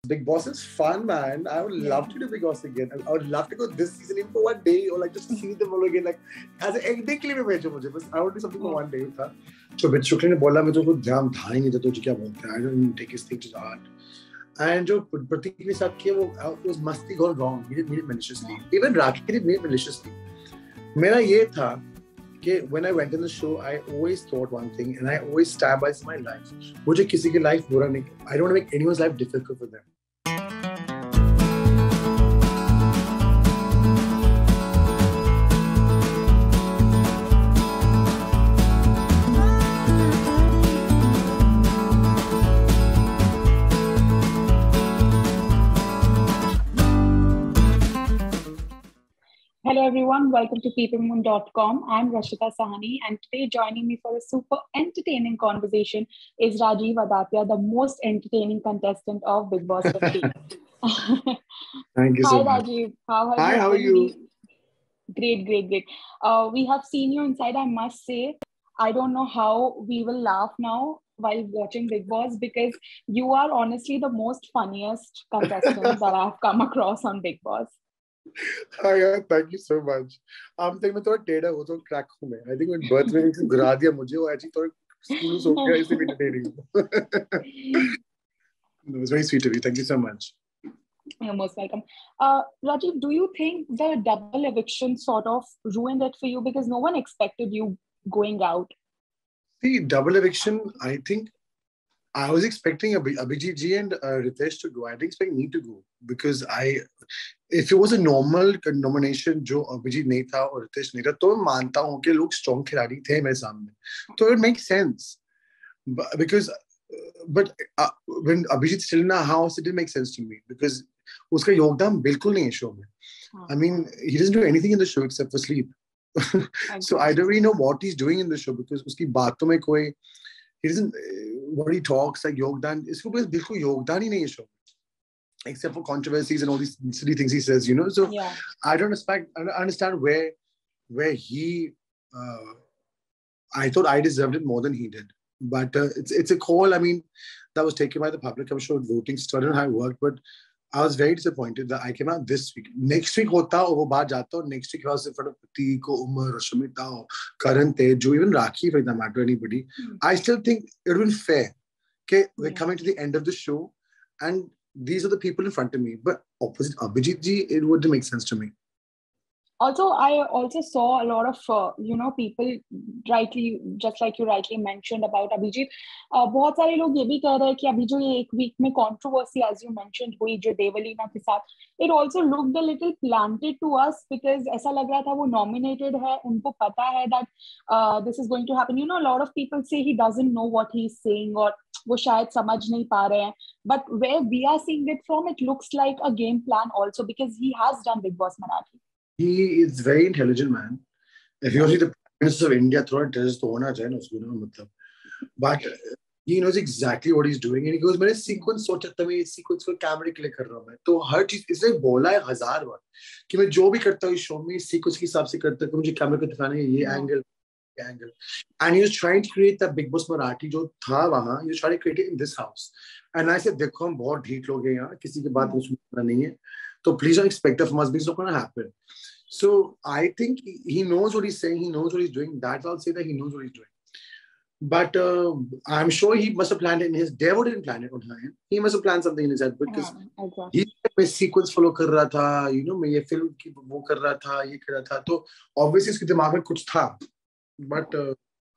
Big Boss is fun, man. I would love to do Big Boss again. I would love to go this season in for one day, or like just see them all again. Like as an ending के लिए भेजो मुझे बस. I would do something for one day था. So bit Shukla ने बोला मुझे कुछ ध्यान था ही नहीं था तो क्या बोलते हैं. I don't even take his thing to heart. And जो प्रतीक ने साथ किया वो was must gone wrong. He didn't mean it maliciously. Even Rakhi didn't mean it maliciously. मेरा ये था कि when I went in the show, I always thought one thing, and I always stand by my life. मुझे किसी की life बुरा नहीं. I don't want to make anyone's life difficult for them. Hello everyone, welcome to peoplemoon.com. I'm Rashita Sahani, and today joining me for a super entertaining conversation is Rajiv Adapia, the most entertaining contestant of Big Boss 15. Thank you so much. Hi Rajiv, how are you? Great. We have seen you inside. I must say, I don't know how we will laugh now while watching Big Boss because you are honestly the most funniest contestant that I've come across on Big Boss. Hi, yeah, thank you so much. think मैं थोड़ा टेढ़ा हूँ तो crack हूँ मैं. I think when birth में किसी गिरा दिया मुझे वो actually थोड़ा स्कूल से हो गया इसलिए मैं टेढ़ी हूँ. It was very sweet of you. Thank you so much. You're most welcome. Rajiv, do you think the double eviction sort of ruined it for you because no one expected you going out? See, double eviction, I think I was expecting Abhijit Ji and Ritesh to go. I didn't expect me to go because if it was a normal nomination जो अभिजीत नहीं था और रितेश नहीं था तो मैं मानता हूँ कि लोग स्ट्रॉन्ग खिलाड़ी थे मेरे सामने तो it makes sense because but when Abhijit still in the house it didn't make sense to me because उसका योगदान बिल्कुल नहीं है शो में. I mean he doesn't do anything in the show except for sleep. So I don't really know what he's doing in the show because उसकी बातों में कोई he doesn't what he talks like योगदान इसको बस बिल्कुल योगदान ही नहीं है show except for controversies and all these silly things he says, you know. So yeah. I understand where he I thought I deserved it more than he did, but it's a call. I mean, that was taken by the public. I'm sure voting started how it worked, but I was very disappointed that I came out this week. Next week hota और वो बाहर जाता और next week I was in front of Pratik, Umar, Rashmita, Karan Teju, even Rakhi for that matter, anybody. I still think it would be fair. Okay, we're coming to the end of the show and these are the people in front of me, but opposite Abhijit Ji, it wouldn't make sense to me. Also, I also saw a lot of, people rightly, just like you rightly mentioned about Abhijit. बहुत सारे लोग ये भी कह रहे हैं कि अभी जो ये एक week में controversy, as you mentioned, हुई जो देवलीना के साथ, it also looked a little planted to us because ऐसा लग रहा था वो nominated है, उनको पता है that this is going to happen. You know, a lot of people say he doesn't know what he's saying or वो शायद समझ नहीं पा रहे हैं. But where we are seeing it from, it looks like a game plan also because he has done Big Boss Marathi. He is very intelligent man. If you see the Prime Minister of India, थोड़ा terrorist तो होना चाहिए ना उसको ना मतलब. But he knows exactly what he's doing and he goes मैंने sequence सोचा था मैं ये sequence को कैमरे के लिए कर रहा हूँ मैं तो हर चीज इसने बोला है 1000 बार कि मैं जो भी करता हूँ इस शो में sequence के हिसाब से करता हूँ मुझे कैमरे को दिखाना है ये angle and he was trying to create that Big Boss Marathi जो था वहाँ he was trying to create it in this house and I said देखो हम बहुत ढीठ लोग हैं यहाँ किसी की बात सुनना नहीं है तो please don't expect that from us. It's not going to happen. So I think he knows what he's saying. He knows what he's doing. That I'll say that he knows what he's doing. But I'm sure he must have planned it in his. Devo didn't plan it on him. He must have planned something in his head because he मैं sequence follow कर रहा था. You know मैं ये film की वो कर रहा था ये कर रहा था तो obviously उसके दिमाग में कुछ था. But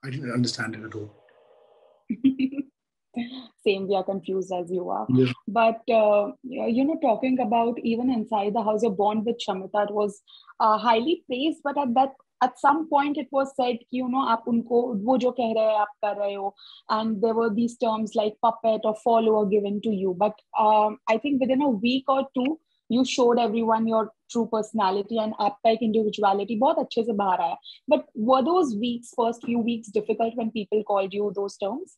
I didn't understand it at all. Same, we are confused as you are. Yeah. But, talking about even inside the house, your bond with Shamita, it was highly praised, but at some point it was said, आप उनको वो जो कह रहे हैं आप कर रहे हो, and there were these terms like puppet or follower given to you. But I think within a week or two, you showed everyone your true personality and आपका एक individuality बहुत अच्छे से बाहर आया. But were those first few weeks difficult when people called you those terms?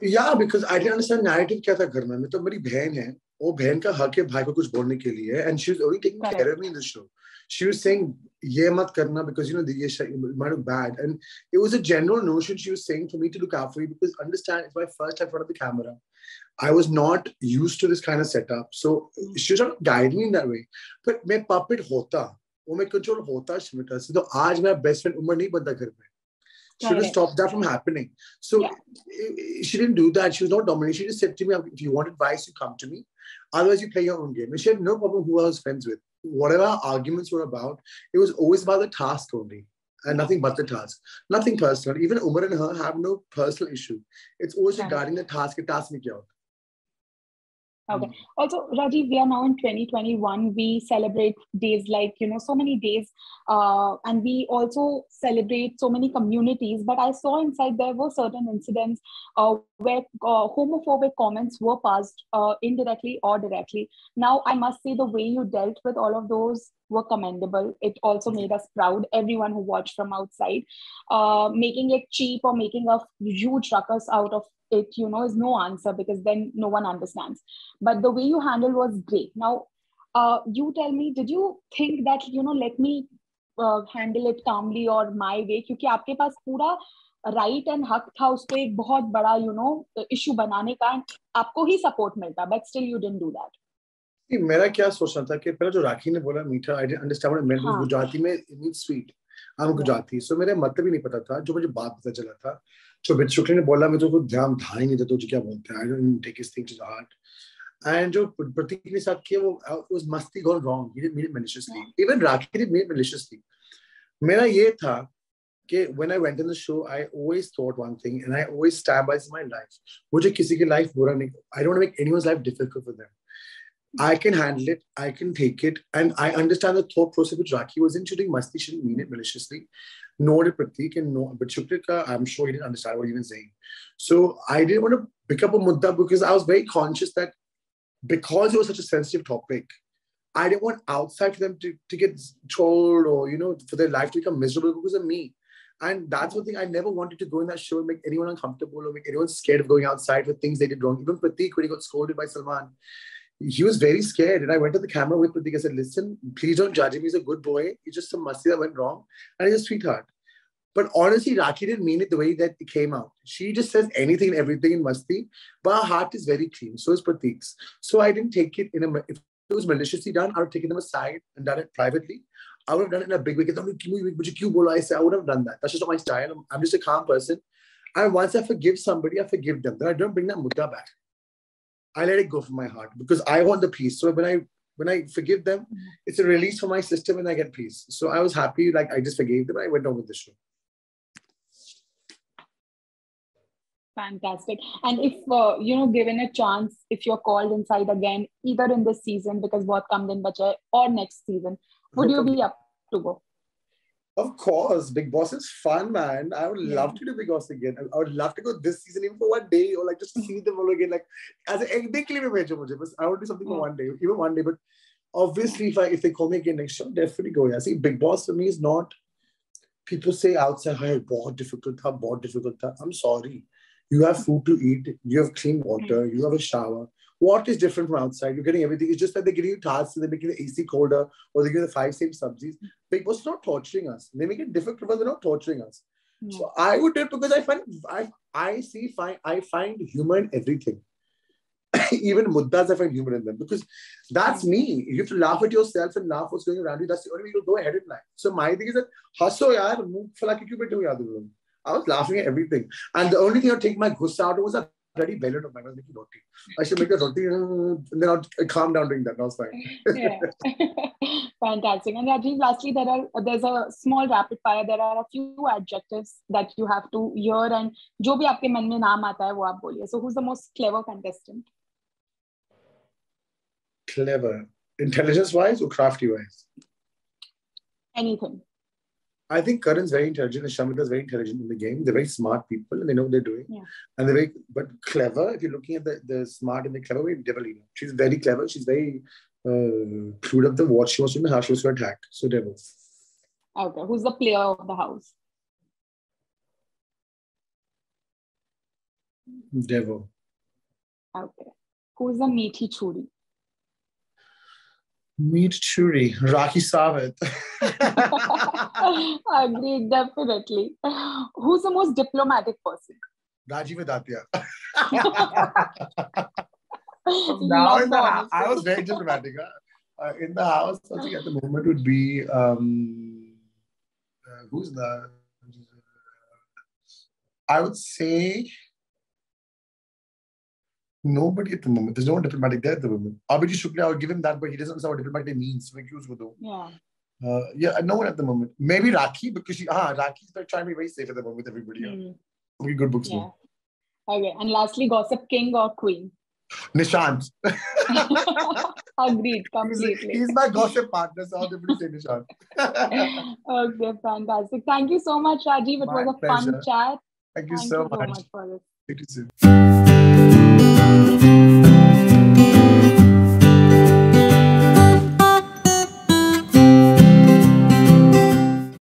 Yeah, because I didn't understand narrative क्या था घर में. मैं तो मेरी बहन है, वो बहन का हक है भाई को कुछ बोलने के लिए, and she was only taking care of me in the show. She was saying ये मत करना because you know ये might look bad, and it was a general notion she was saying for me to look out for you because understand it's my first time in front of the camera. I was not used to this kind of setup, so she was not guiding me in that way. But मैं puppet होता, वो मैं control होता Shmita से, तो आज मेरा best friend Umar नहीं बनता घर में. Should have stopped that from happening. So she didn't do that. She was not dominating. She just said to me, if you want advice, you come to me. Otherwise, you play your own game. And she had no problem who I was friends with. Whatever our arguments were about, it was always about the task only. And nothing but the task. Nothing personal. Even Umar and her have no personal issue. It's always regarding the task. The task me kya hota. Okay. Also, Rajiv, we are now in 2021. We celebrate days like, so many days. And we also celebrate so many communities. But I saw inside there were certain incidents where homophobic comments were passed indirectly or directly. Now, I must say the way you dealt with all of those were commendable. It also made us proud, everyone who watched from outside. Making it cheap or making a huge ruckus out of it, is no answer because then no one understands. But the way you handled was great. Now, you tell me, did you think that, let me handle it calmly or my way? क्योंकि आपके पास पूरा right and हक था उसको एक बहुत बड़ा, issue बनाने का, आपको ही support मिलता, but still you didn't do that. मेरा क्या सोचना था कि पहले जो राखी ने बोला मीठा, I didn't understand what it meant. Gujarati में it means sweet. I'm Gujarati, so मेरे मतलब ही नहीं पता था. जो मुझे बात पता चला था, जो बिट शुक्ला ने बोला, मैं तो कुछ ध्यान था ही नहीं था तो क्या बोलते हैं. I don't take his thing to the heart. And जो प्रतीक ने साथ किया वो was masti gone wrong. He didn't mean it maliciously. Even Rakhi didn't mean it maliciously. मेरा ये था कि when I went in the show, I always thought one thing, and I always stand by my life. मुझे किसी की life बुरा नहीं. I don't want to make anyone's life difficult for them. I can handle it, I can take it, and I understand the thought process which Rakhi was in. She didn't masti, she didn't mean it maliciously. Nor did Pratik, and no, but Shukrika, I'm sure he didn't understand what he was saying. So I didn't want to pick up a mudda because I was very conscious that because it was such a sensitive topic, I didn't want outside for them to get trolled or, for their life to become miserable because of me. And that's one thing I never wanted to go in that show and make anyone uncomfortable or make anyone scared of going outside for things they did wrong. Even Pratik, when he got scolded by Salman, he was very scared. And I went to the camera with Pratik. I said, listen, please don't judge him. He's a good boy. He's just some masti that went wrong. And he's a sweetheart. But honestly, Rakhi didn't mean it the way that it came out. She just says anything and everything in masti. But her heart is very clean. So is Pratik's. So I didn't take it if it was maliciously done, I would have taken them aside and done it privately. I would have done it in a big way. I would have done that. That's just not my style. I'm just a calm person. And once I forgive somebody, I forgive them. Then I don't bring that mudda back. I let it go from my heart because I want the peace. So when I forgive them, it's a release from my system and I get peace. So I was happy, like I just forgave them and I went on with the show. Fantastic. And if, given a chance, if you're called inside again, either in this season, because what comes in bacha, or next season, would you be up to go? Of course. Big Boss is fun, man. I would love to do Big Boss again. I would love to go this season even for one day or like just see them all again. Like, as a I would do something for one day, even one day. But obviously, if they call me again next show, definitely go. Yeah. See, Big Boss for me is not, people say outside, hey, बहुत difficult था. I'm sorry. You have food to eat, you have clean water, you have a shower. What is different from outside? You're getting everything. It's just that they're giving you tasks, so they're making the AC colder, or they're giving the 5 same subsidies. Big Boss is not torturing us. They make it difficult, but they're not torturing us. So I would do it because I find humor in everything. Even muddas, I find humor in them because that's me. You have to laugh at yourself and laugh what's going around you. That's the only way to go ahead in life. So my thing is that, hasso yaar, muh phala ke kyun baithe ho yaad ho. I was laughing at everything. And the only thing I would take my gussa out of was a bloody belly of mine. I was making roti. I should make a roti and then I'll calm down doing that. That was fine. Yeah. Fantastic. And Rajiv, lastly, there's a small rapid fire. There are a few adjectives that you have to hear and जो भी आपके मन में नाम आता है वो आप बोलिए. So who's the most clever contestant? Clever. Intelligence-wise or crafty-wise? Anything. I think Karan's very intelligent and Shamita's very intelligent in the game. They're very smart people and they know what they're doing. Yeah. And they're very, but clever, if you're looking at the smart and the clever way, Devalina. She's very clever. She's very clued up to what she wants to do and how she wants to attack. So Devil. Okay. Who's the player of the house? Devo. Okay. Who's the meaty churi? Meet Churi. Rakhi Sawant. Agreed, definitely. Who's the most diplomatic person? Rajiv Adatia. Love the honesty. I was very diplomatic. In the house, I think at the moment would be who's the? I would say nobody at the moment. There's no one diplomatic there at the moment. Abhijit Shukla, I would give him that, but he doesn't understand what diplomatic means. So Yeah. Yeah, no one at the moment. Maybe Rakhi, because Rakhi's like trying to be very safe at the moment with everybody. Very good books. Yeah. Okay, and lastly, gossip king or queen? Nishant. Agreed, completely. He's my gossip partner, so I'll definitely say Nishant. Okay, fantastic. Thank you so much, Rajiv. It was a fun chat. Thank you so much for this. Thank you soon.